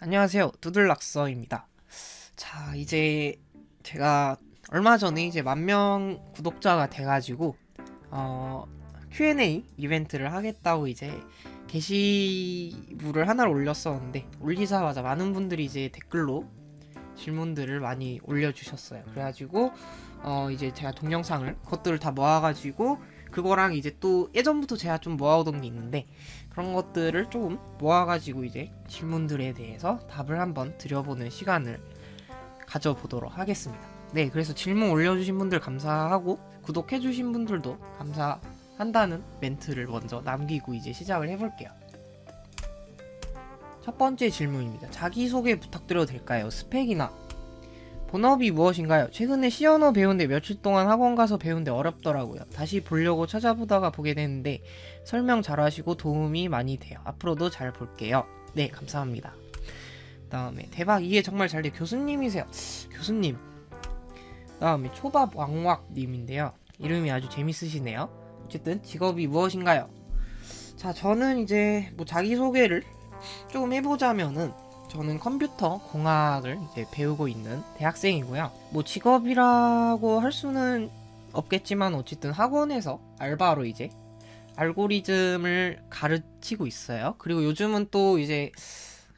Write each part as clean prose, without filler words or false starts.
안녕하세요. 두들락서입니다. 자, 이제 제가 얼마 전에 이제 10,000명 구독자가 돼가지고 Q&A 이벤트를 하겠다고 이제 게시물을 하나를 올렸었는데, 올리자마자 많은 분들이 이제 댓글로 질문들을 많이 올려주셨어요. 그래가지고 이제 제가 동영상을 그것들을 다 모아가지고 그거랑 이제 또 예전부터 제가 좀 모아오던 게 있는데, 그런 것들을 조금 모아가지고 이제 질문들에 대해서 답을 한번 드려보는 시간을 가져보도록 하겠습니다. 네, 그래서 질문 올려주신 분들 감사하고 구독해주신 분들도 감사한다는 멘트를 먼저 남기고 이제 시작을 해볼게요. 첫 번째 질문입니다. 자기소개 부탁드려도 될까요? 스펙이나 본업이 무엇인가요? 최근에 C언어 배우는데 며칠 동안 학원 가서 배우는데 어렵더라고요. 다시 보려고 찾아보다가 보게 됐는데 설명 잘하시고 도움이 많이 돼요. 앞으로도 잘 볼게요. 네, 감사합니다. 다음에 대박, 이게 정말 잘 돼. 교수님이세요. 교수님. 다음에 초밥 왕왁님인데요. 이름이 아주 재밌으시네요. 어쨌든 직업이 무엇인가요? 자, 저는 이제 뭐 자기소개를 조금 해보자면은, 저는 컴퓨터 공학을 이제 배우고 있는 대학생이고요. 뭐 직업이라고 할 수는 없겠지만 어쨌든 학원에서 알바로 이제 알고리즘을 가르치고 있어요. 그리고 요즘은 또 이제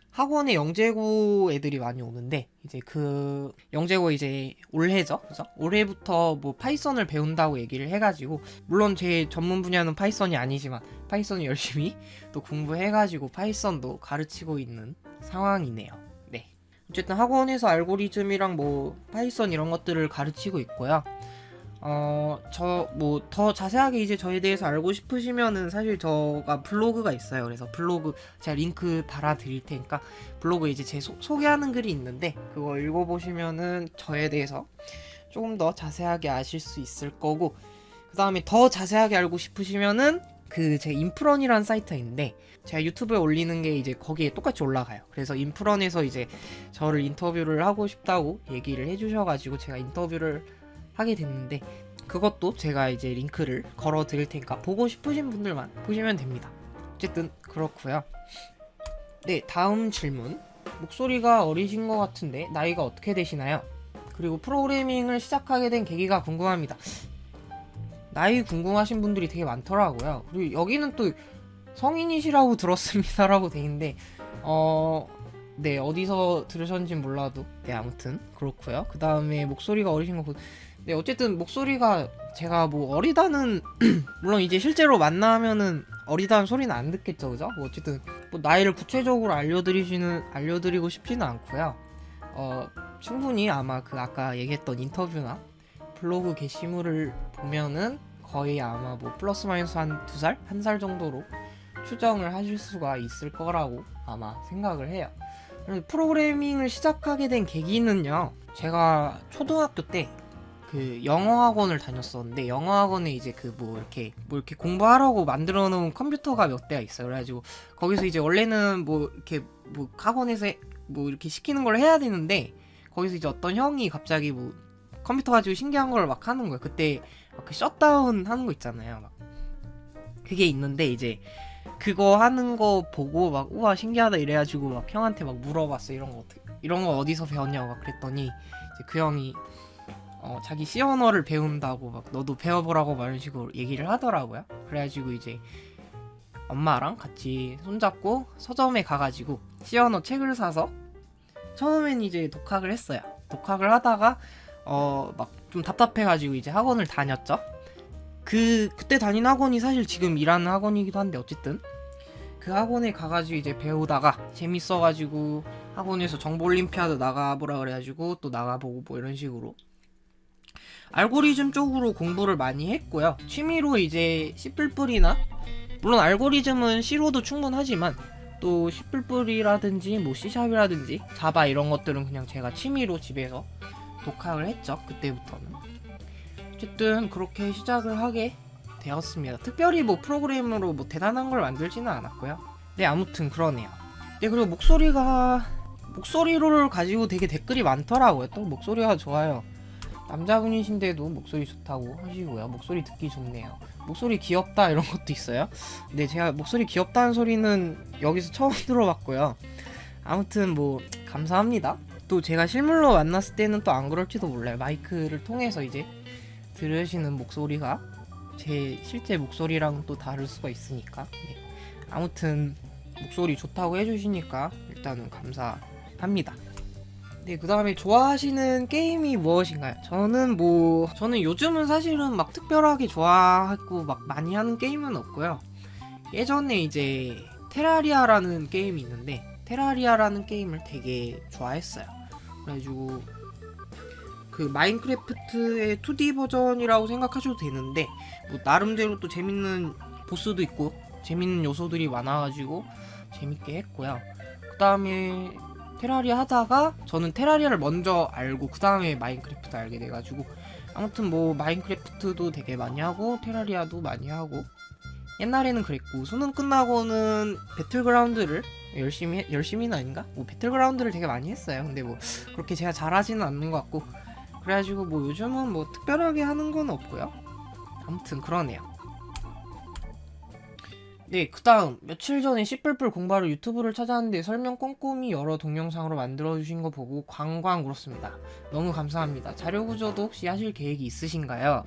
학원에 영재고 애들이 많이 오는데, 이제 그 영재고 이제 올해죠, 그죠? 올해부터 뭐 파이썬을 배운다고 얘기를 해가지고, 물론 제 전문 분야는 파이썬이 아니지만 파이썬 열심히 또 공부해가지고 파이썬도 가르치고 있는 상황이네요. 네. 어쨌든 학원에서 알고리즘이랑 뭐 파이썬 이런 것들을 가르치고 있고요. 저 뭐 더 자세하게 이제 저에 대해서 알고 싶으시면은 사실 저가 블로그가 있어요. 그래서 블로그 제가 링크 달아 드릴 테니까 블로그 이제 제 소개하는 글이 있는데, 그거 읽어보시면은 저에 대해서 조금 더 자세하게 아실 수 있을 거고, 그 다음에 더 자세하게 알고 싶으시면은 그 제 인프런이라는 사이트인데, 제가 유튜브에 올리는 게 이제 거기에 똑같이 올라가요. 그래서 인프런에서 이제 저를 인터뷰를 하고 싶다고 얘기를 해주셔가지고 제가 인터뷰를 하게 됐는데, 그것도 제가 이제 링크를 걸어 드릴 테니까 보고 싶으신 분들만 보시면 됩니다. 어쨌든 그렇고요. 네, 다음 질문. 목소리가 어리신 것 같은데 나이가 어떻게 되시나요? 그리고 프로그래밍을 시작하게 된 계기가 궁금합니다. 나이 궁금하신 분들이 되게 많더라고요. 그리고 여기는 또 성인이시라고 들었습니다라고 돼 있는데, 네, 어디서 들으셨는지 몰라도 네, 아무튼 그렇고요. 그 다음에 목소리가 어리신 거, 네, 어쨌든 목소리가 제가 뭐 어리다는 물론 이제 실제로 만나면은 어리다는 소리는 안 듣겠죠, 그죠? 뭐 어쨌든 뭐 나이를 구체적으로 알려드리고 싶지는 않고요. 충분히 아마 그 아까 얘기했던 인터뷰나 블로그 게시물을 보면은 거의 아마 뭐 플러스 마이너스 한 2살? 1살 정도로 추정을 하실 수가 있을 거라고 아마 생각을 해요. 프로그래밍을 시작하게 된 계기는요, 제가 초등학교 때 그 영어 학원을 다녔었는데, 영어 학원에 이제 그 뭐 이렇게 공부하라고 만들어 놓은 컴퓨터가 몇 대가 있어요. 그래가지고 거기서 이제 원래는 뭐 이렇게 뭐 학원에서 뭐 이렇게 시키는 걸 해야 되는데, 거기서 이제 어떤 형이 갑자기 뭐 컴퓨터 가지고 신기한 걸 막 하는 거예요. 그때 그 셧다운 하는 거 있잖아요. 막 그게 있는데, 이제 그거 하는 거 보고 막 우와 신기하다 이래가지고 막 형한테 막 물어봤어. 이런 거 어디서 배웠냐고 막 그랬더니, 이제 그 형이 자기 C 언어를 배운다고 막 너도 배워보라고 막 이런 식으로 얘기를 하더라고요. 그래가지고 이제 엄마랑 같이 손잡고 서점에 가가지고 C 언어 책을 사서 처음엔 이제 독학을 했어요. 독학을 하다가 막 좀 답답해가지고 이제 학원을 다녔죠. 그때 다닌 학원이 사실 지금 일하는 학원이기도 한데, 어쨌든 그 학원에 가가지고 이제 배우다가 재밌어가지고 학원에서 정보올림피아드 나가보라 그래가지고 또 나가보고 뭐 이런 식으로 알고리즘 쪽으로 공부를 많이 했고요. 취미로 이제 C++이나, 물론 알고리즘은 C로도 충분하지만 또 C++이라든지 뭐 C샵이라든지 자바 이런 것들은 그냥 제가 취미로 집에서 독학을 했죠. 그때부터는. 어쨌든 그렇게 시작을 하게 되었습니다. 특별히 뭐 프로그램으로 뭐 대단한 걸 만들지는 않았고요. 네, 아무튼 그러네요. 네, 그리고 목소리를 가지고 되게 댓글이 많더라고요. 또 목소리가 좋아요. 남자분이신데도 목소리 좋다고 하시고요. 목소리 듣기 좋네요. 목소리 귀엽다 이런 것도 있어요. 근데 제가 목소리 귀엽다는 소리는 여기서 처음 들어봤고요. 아무튼 뭐 감사합니다. 또 제가 실물로 만났을 때는 또 안 그럴지도 몰라요. 마이크를 통해서 이제 들으시는 목소리가 제 실제 목소리랑 또 다를 수가 있으니까. 네. 아무튼 목소리 좋다고 해주시니까 일단은 감사합니다. 네, 그 다음에 좋아하시는 게임이 무엇인가요? 저는 요즘은 사실은 막 특별하게 좋아하고 막 많이 하는 게임은 없고요. 예전에 이제 테라리아라는 게임이 있는데, 테라리아라는 게임을 되게 좋아했어요. 그래가지고 그 마인크래프트의 2D 버전이라고 생각하셔도 되는데, 뭐 나름대로 또 재밌는 보스도 있고 재밌는 요소들이 많아가지고 재밌게 했고요. 그 다음에 테라리아 하다가 저는 테라리아를 먼저 알고 그 다음에 마인크래프트 알게 돼가지고, 아무튼 뭐 마인크래프트도 되게 많이 하고 테라리아도 많이 하고, 옛날에는 그랬고, 수능 끝나고는 배틀그라운드를 열심히는 아닌가? 뭐 배틀그라운드를 되게 많이 했어요. 근데 뭐 그렇게 제가 잘하지는 않는 것 같고, 그래가지고 뭐 요즘은 뭐 특별하게 하는 건 없고요. 아무튼 그러네요. 네, 그 다음 며칠 전에 씨뿔뿔 공부하러 유튜브를 찾아왔는데 설명 꼼꼼히 여러 동영상으로 만들어주신 거 보고 광광 울었습니다. 너무 감사합니다. 자료 구조도 혹시 하실 계획이 있으신가요?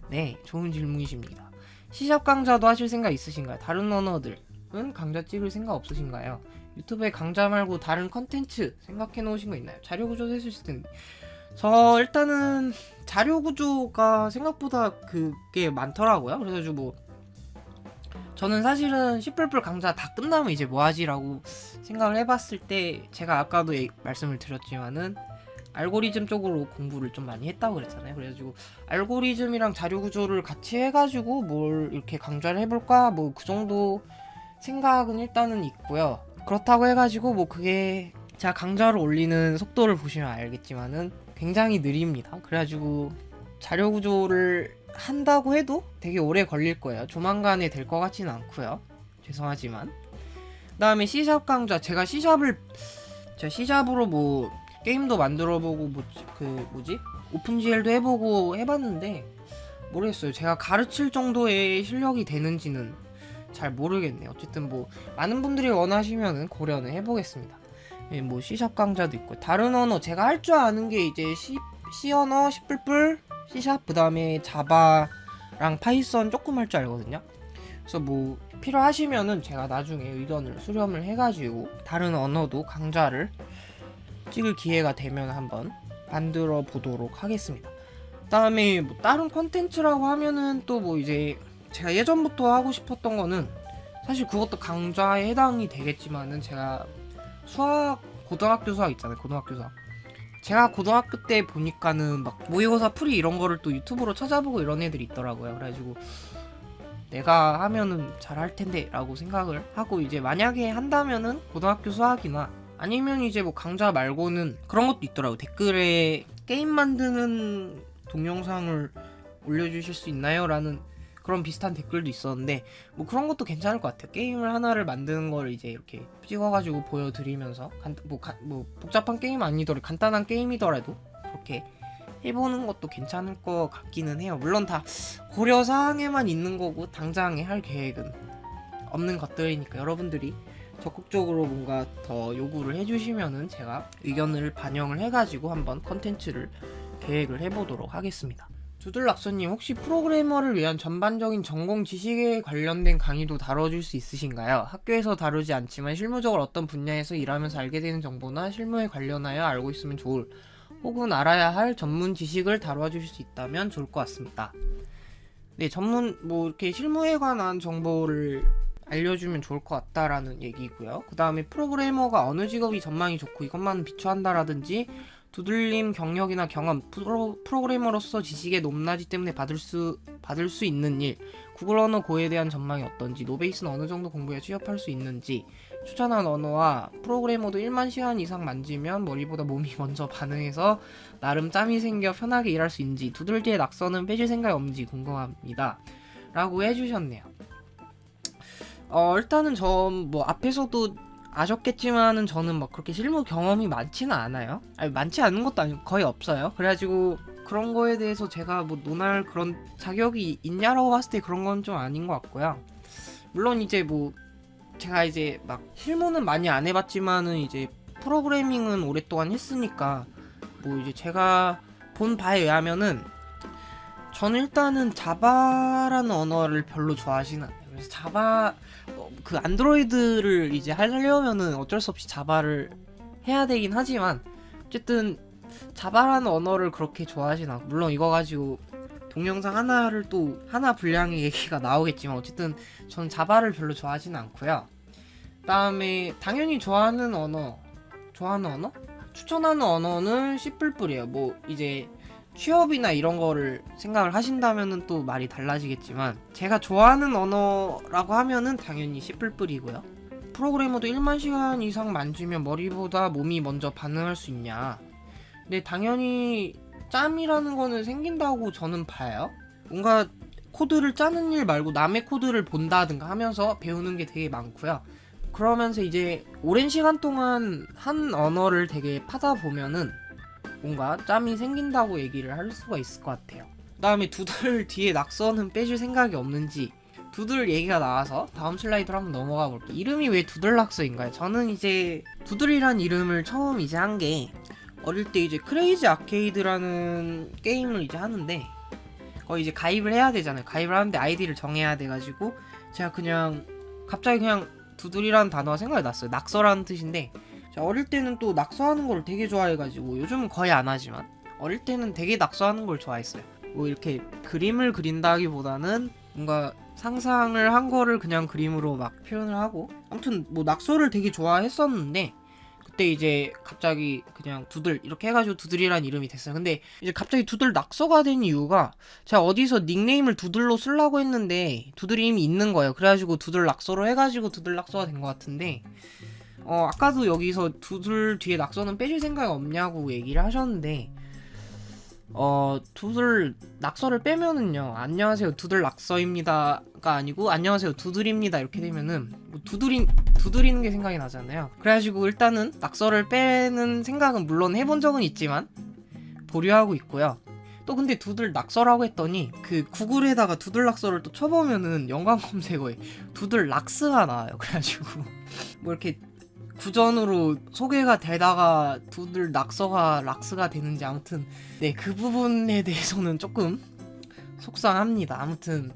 네, 좋은 질문이십니다. C샵 강좌도 하실 생각 있으신가요? 다른 언어들은 강좌 찍을 생각 없으신가요? 유튜브에 강좌 말고 다른 컨텐츠 생각해 놓으신 거 있나요? 자료 구조도 해주실 텐데. 저 일단은 자료 구조가 생각보다 그게 많더라고요. 그래가지고 뭐 저는 사실은 씨뿔뿔 강좌 다 끝나면 이제 뭐하지라고 생각을 해봤을 때, 제가 아까도 말씀을 드렸지만은 알고리즘 쪽으로 공부를 좀 많이 했다고 그랬잖아요. 그래가지고 알고리즘이랑 자료 구조를 같이 해가지고 뭘 이렇게 강좌를 해볼까, 뭐 그 정도 생각은 일단은 있고요. 그렇다고 해가지고 뭐 그게 제가 강좌를 올리는 속도를 보시면 알겠지만은 굉장히 느립니다. 그래가지고 자료 구조를 한다고 해도 되게 오래 걸릴 거예요. 조만간에 될 것 같지는 않고요. 죄송하지만. 그 다음에 C샵 강좌, 제가 C샵으로 뭐 게임도 만들어보고 오픈GL도 해보고 해봤는데 모르겠어요. 제가 가르칠 정도의 실력이 되는지는 잘 모르겠네요. 어쨌든 뭐 많은 분들이 원하시면은 고려는 해보겠습니다. 예, 뭐 C샵 강좌도 있고, 다른 언어 제가 할 줄 아는 게 이제 C 언어, C뿔뿔, C샵, 그 다음에 자바랑 파이썬 조금 할 줄 알거든요. 그래서 뭐 필요하시면은 제가 나중에 의견을 수렴을 해가지고 다른 언어도 강좌를 찍을 기회가 되면 한번 만들어 보도록 하겠습니다. 그 다음에 뭐 다른 컨텐츠라고 하면은 또 뭐 이제 제가 예전부터 하고 싶었던 거는, 사실 그것도 강좌에 해당이 되겠지만은, 제가 고등학교 수학 있잖아요. 고등학교 수학. 제가 고등학교 때 보니까는 막 모의고사 풀이 이런 거를 또 유튜브로 찾아보고 이런 애들이 있더라고요. 그래가지고 내가 하면은 잘할 텐데 라고 생각을 하고, 이제 만약에 한다면은 고등학교 수학이나 아니면 이제 뭐 강좌 말고는 그런 것도 있더라고요. 댓글에 게임 만드는 동영상을 올려주실 수 있나요? 라는 그런 비슷한 댓글도 있었는데, 뭐 그런 것도 괜찮을 것 같아요. 게임을 하나를 만드는 걸 이제 이렇게 찍어가지고 보여드리면서 뭐 복잡한 게임 아니더라도 간단한 게임이더라도 그렇게 해보는 것도 괜찮을 것 같기는 해요. 물론 다 고려사항에만 있는 거고 당장에 할 계획은 없는 것들이니까 여러분들이 적극적으로 뭔가 더 요구를 해주시면은 제가 의견을 반영을 해가지고 한번 컨텐츠를 계획을 해보도록 하겠습니다. 두들락서님, 혹시 프로그래머를 위한 전반적인 전공 지식에 관련된 강의도 다뤄줄 수 있으신가요? 학교에서 다루지 않지만 실무적으로 어떤 분야에서 일하면서 알게 되는 정보나 실무에 관련하여 알고 있으면 좋을, 혹은 알아야 할 전문 지식을 다뤄 주실 수 있다면 좋을 것 같습니다. 네, 뭐 이렇게 실무에 관한 정보를 알려주면 좋을 것 같다라는 얘기고요. 그 다음에 프로그래머가 어느 직업이 전망이 좋고 이것만 비추한다라든지, 두들림 경력이나 경험, 프로그래머로서 지식의 높낮이 때문에 받을 수 있는 일, 구글 언어 고에 대한 전망이 어떤지, 노베이스는 어느 정도 공부해 취업할 수 있는지, 추천한 언어와 프로그래머도 1만 시간 이상 만지면 머리보다 몸이 먼저 반응해서 나름 짬이 생겨 편하게 일할 수 있는지, 두들기의 낙서는 빼실 생각이 없는지 궁금합니다 라고 해주셨네요. 일단은 뭐 앞에서도 아셨겠지만은 저는 막 그렇게 실무 경험이 많지는 않아요. 아니, 많지 않은 것도 아니고 거의 없어요. 그래가지고 그런 거에 대해서 제가 뭐 논할 그런 자격이 있냐라고 봤을 때 그런 건 좀 아닌 것 같고요. 물론 이제 뭐 제가 이제 막 실무는 많이 안 해봤지만은 이제 프로그래밍은 오랫동안 했으니까 뭐 이제 제가 본 바에 의하면은 저는 일단은 자바라는 언어를 별로 좋아하시는 않아요. 그래서 자바 그 안드로이드를 이제 하려면은 어쩔 수 없이 자바를 해야 되긴 하지만 어쨌든 자바라는 언어를 그렇게 좋아하진 않고, 물론 이거 가지고 동영상 하나를 또 하나 분량의 얘기가 나오겠지만 어쨌든 저는 자바를 별로 좋아하진 않고요. 그다음에 당연히 좋아하는 언어 추천하는 언어는 C++이에요. 뭐 이제 취업이나 이런 거를 생각을 하신다면은 또 말이 달라지겠지만 제가 좋아하는 언어라고 하면은 당연히 C++이고요. 프로그래머도 1만 시간 이상 만지면 머리보다 몸이 먼저 반응할 수 있냐. 근데 당연히 짬이라는 거는 생긴다고 저는 봐요. 뭔가 코드를 짜는 일 말고 남의 코드를 본다든가 하면서 배우는 게 되게 많고요. 그러면서 이제 오랜 시간 동안 한 언어를 되게 파다 보면은 뭔가 짬이 생긴다고 얘기를 할 수가 있을 것 같아요. 그 다음에 두들 뒤에 낙서는 빼줄 생각이 없는지, 두들 얘기가 나와서 다음 슬라이드로 한번 넘어가 볼게요. 이름이 왜 두들 낙서인가요? 저는 이제 두들이란 이름을 처음 이제 한 게 어릴 때 이제 크레이지 아케이드라는 게임을 이제 하는데 거기 이제 가입을 해야 되잖아요. 가입을 하는데 아이디를 정해야 돼가지고 제가 그냥 갑자기 그냥 두들이라는 단어가 생각이 났어요. 낙서라는 뜻인데 제가 어릴 때는 또 낙서하는 걸 되게 좋아해가지고 요즘은 거의 안 하지만 어릴 때는 되게 낙서하는 걸 좋아했어요. 뭐 이렇게 그림을 그린다기보다는 뭔가 상상을 한 거를 그냥 그림으로 막 표현을 하고, 아무튼 뭐 낙서를 되게 좋아했었는데 그때 이제 갑자기 그냥 두들 이렇게 해가지고 두들이란 이름이 됐어요. 근데 이제 갑자기 두들 낙서가 된 이유가 제가 어디서 닉네임을 두들로 쓰려고 했는데 두들이 이미 있는 거예요. 그래가지고 두들 낙서로 해가지고 두들 낙서가 된 것 같은데 아까도 여기서 두들 뒤에 낙서는 빼줄 생각이 없냐고 얘기를 하셨는데 두들 낙서를 빼면은요, 안녕하세요 두들 낙서입니다가 아니고 안녕하세요 두들입니다 이렇게 되면은 뭐 두드리는 게 생각이 나잖아요. 그래가지고 일단은 낙서를 빼는 생각은 물론 해본 적은 있지만 보류하고 있고요. 또 근데 두들 낙서라고 했더니 그 구글에다가 두들 낙서를 또 쳐보면은 연관 검색어에 두들 락스가 나와요. 그래가지고 뭐 이렇게 구전으로 소개가 되다가 두들 낙서가 락스가 되는지, 아무튼 네, 그 부분에 대해서는 조금 속상합니다. 아무튼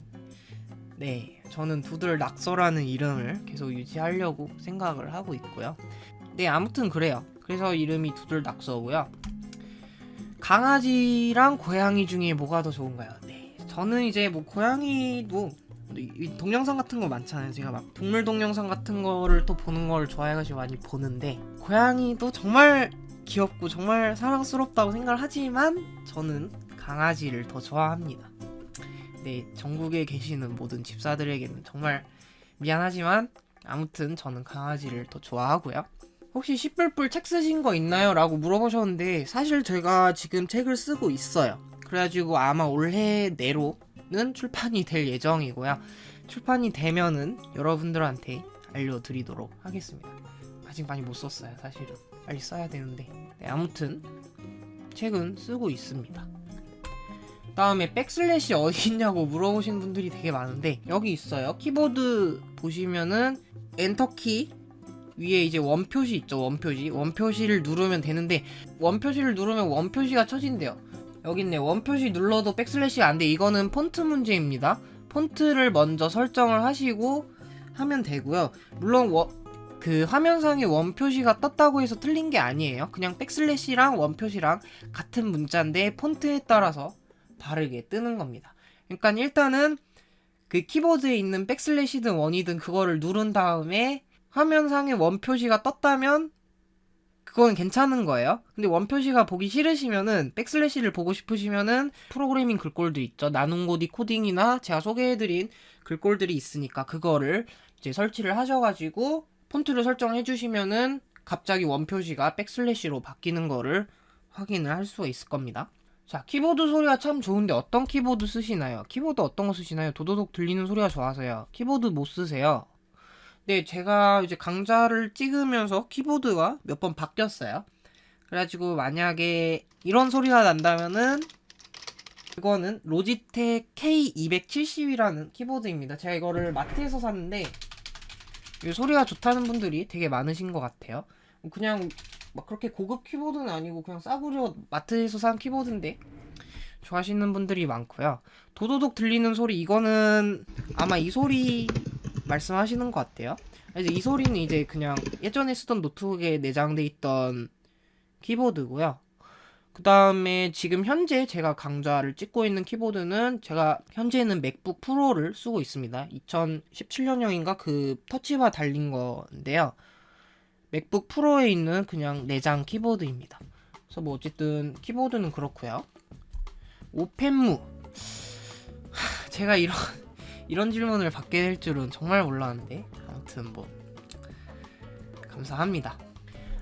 네, 저는 두들 낙서라는 이름을 계속 유지하려고 생각을 하고 있고요. 네, 아무튼 그래요. 그래서 이름이 두들 낙서고요. 강아지랑 고양이 중에 뭐가 더 좋은가요? 네, 저는 이제 뭐 고양이도 동영상 같은 거 많잖아요. 제가 막 동물 동영상 같은 거를 또 보는 걸 좋아해가지고 많이 보는데 고양이도 정말 귀엽고 정말 사랑스럽다고 생각을 하지만 저는 강아지를 더 좋아합니다. 네, 전국에 계시는 모든 집사들에게는 정말 미안하지만 아무튼 저는 강아지를 더 좋아하고요. 혹시 C++ 책 쓰신 거 있나요? 라고 물어보셨는데 사실 제가 지금 책을 쓰고 있어요. 그래가지고 아마 올해 내로는 출판이 될 예정이고요. 출판이 되면은 여러분들한테 알려드리도록 하겠습니다. 아직 많이 못 썼어요. 사실은 빨리 써야 되는데. 네, 아무튼 책은 쓰고 있습니다. 다음에 백슬래시 어디 있냐고 물어보신 분들이 되게 많은데 여기 있어요. 키보드 보시면은 엔터키 위에 이제 원표시 있죠. 원표시를 누르면 되는데 원표시를 누르면 원표시가 쳐진대요. 여기 있네. 원표시 눌러도 백슬래시가 안 돼. 이거는 폰트 문제입니다. 폰트를 먼저 설정을 하시고 하면 되고요. 물론 그 화면상에 원표시가 떴다고 해서 틀린 게 아니에요. 그냥 백슬래시랑 원표시랑 같은 문자인데 폰트에 따라서 다르게 뜨는 겁니다. 그러니까 일단은 그 키보드에 있는 백슬래시든 원이든 그거를 누른 다음에 화면상에 원표시가 떴다면 그건 괜찮은 거예요. 근데 원표시가 보기 싫으시면은 백슬래시를 보고 싶으시면은 프로그래밍 글꼴도 있죠. 나눔고디 코딩이나 제가 소개해드린 글꼴들이 있으니까 그거를 이제 설치를 하셔가지고 폰트를 설정해 주시면은 갑자기 원표시가 백슬래시로 바뀌는 거를 확인을 할 수가 있을 겁니다. 자, 키보드 소리가 참 좋은데 어떤 키보드 쓰시나요? 키보드 어떤 거 쓰시나요? 도도독 들리는 소리가 좋아서요. 키보드 못 쓰세요? 네, 제가 이제 강좌를 찍으면서 키보드가 몇 번 바뀌었어요. 그래가지고 만약에 이런 소리가 난다면은 이거는 로지텍 K270이라는 키보드입니다. 제가 이거를 마트에서 샀는데 이 소리가 좋다는 분들이 되게 많으신 것 같아요. 그냥 막 그렇게 고급 키보드는 아니고 그냥 싸구려 마트에서 산 키보드인데 좋아하시는 분들이 많고요. 도도독 들리는 소리, 이거는 아마 이 소리 말씀하시는 것 같아요. 이제 이 소리는 이제 그냥 예전에 쓰던 노트북에 내장돼 있던 키보드고요. 그 다음에 지금 현재 제가 강좌를 찍고 있는 키보드는 제가 현재는 맥북 프로를 쓰고 있습니다. 2017년형인가 그 터치바 달린 건데요. 맥북 프로에 있는 그냥 내장 키보드입니다. 그래서 뭐 어쨌든 키보드는 그렇고요. 오펜무, 제가 이런 질문을 받게 될 줄은 정말 몰랐는데 아무튼 뭐 감사합니다.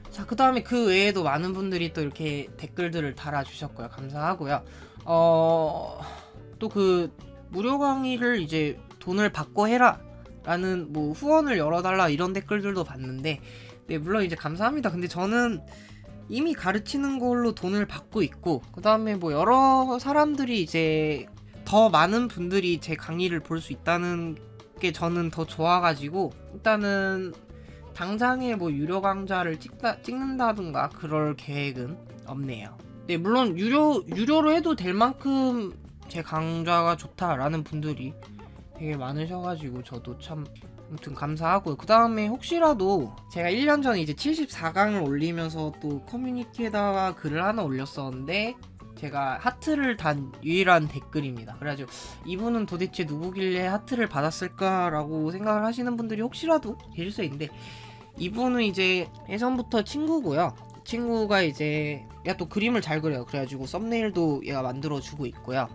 자, 그 다음에 그 외에도 많은 분들이 또 이렇게 댓글들을 달아주셨고요. 감사하고요. 또 그 무료 강의를 이제 돈을 받고 해라 라는 뭐 후원을 열어달라 이런 댓글들도 봤는데, 네, 물론 이제 감사합니다. 근데 저는 이미 가르치는 걸로 돈을 받고 있고, 그 다음에 뭐 여러 사람들이 이제 더 많은 분들이 제 강의를 볼 수 있다는 게 저는 더 좋아가지고 일단은 당장에 뭐 유료 강좌를 찍는다든가 그럴 계획은 없네요. 네, 물론 유료로 해도 될 만큼 제 강좌가 좋다라는 분들이 되게 많으셔가지고 저도 참 아무튼 감사하고요. 그 다음에 혹시라도 제가 1년 전에 이제 74강을 올리면서 또 커뮤니티에다가 글을 하나 올렸었는데 제가 하트를 단 유일한 댓글입니다. 그래가지고 이분은 도대체 누구길래 하트를 받았을까라고 생각을 하시는 분들이 혹시라도 계실 수 있는데, 이분은 이제 예전부터 친구고요. 친구가 이제 얘가 또 그림을 잘 그려요. 그래가지고 썸네일도 얘가 만들어주고 있고요.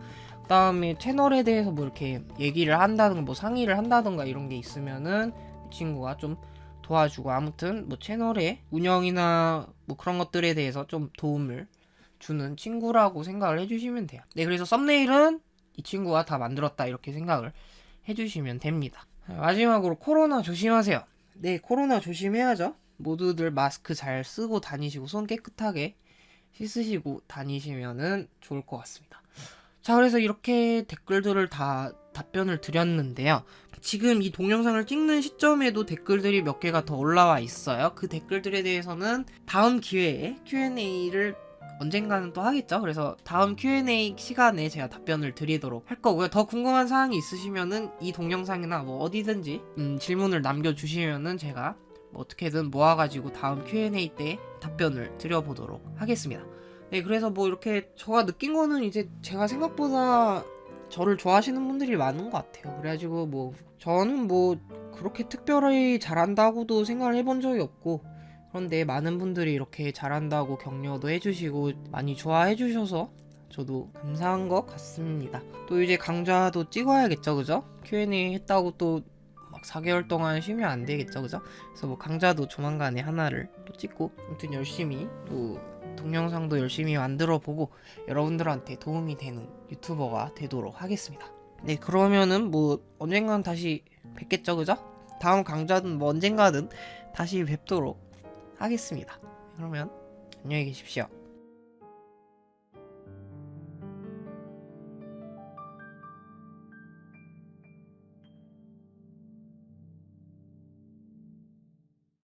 그 다음에 채널에 대해서 뭐 이렇게 얘기를 한다든가 뭐 상의를 한다든가 이런 게 있으면은 이 친구가 좀 도와주고, 아무튼 뭐 채널의 운영이나 뭐 그런 것들에 대해서 좀 도움을 주는 친구라고 생각을 해주시면 돼요. 네, 그래서 썸네일은 이 친구가 다 만들었다 이렇게 생각을 해주시면 됩니다. 마지막으로 코로나 조심하세요. 네, 코로나 조심해야죠. 모두들 마스크 잘 쓰고 다니시고 손 깨끗하게 씻으시고 다니시면은 좋을 것 같습니다. 자, 그래서 이렇게 댓글들을 다 답변을 드렸는데요. 지금 이 동영상을 찍는 시점에도 댓글들이 몇 개가 더 올라와 있어요. 그 댓글들에 대해서는 다음 기회에 Q&A를 언젠가는 또 하겠죠. 그래서 다음 Q&A 시간에 제가 답변을 드리도록 할 거고요. 더 궁금한 사항이 있으시면은 이 동영상이나 뭐 어디든지 질문을 남겨주시면은 제가 뭐 어떻게든 모아가지고 다음 Q&A 때 답변을 드려보도록 하겠습니다. 네, 그래서 뭐 이렇게 제가 느낀 거는 이제 제가 생각보다 저를 좋아하시는 분들이 많은 것 같아요. 그래가지고 뭐 저는 뭐 그렇게 특별히 잘한다고도 생각을 해본 적이 없고, 그런데 많은 분들이 이렇게 잘한다고 격려도 해주시고 많이 좋아해 주셔서 저도 감사한 것 같습니다. 또 이제 강좌도 찍어야겠죠, 그죠? Q&A 했다고 또 막 4개월 동안 쉬면 안 되겠죠, 그죠? 그래서 뭐 강좌도 조만간에 하나를 또 찍고, 아무튼 열심히 또 동영상도 열심히 만들어 보고 여러분들한테 도움이 되는 유튜버가 되도록 하겠습니다. 네, 그러면은 뭐 언젠간 다시 뵙겠죠, 그죠? 다음 강좌든 뭐 언젠가든 다시 뵙도록 하겠습니다. 그러면 안녕히 계십시오.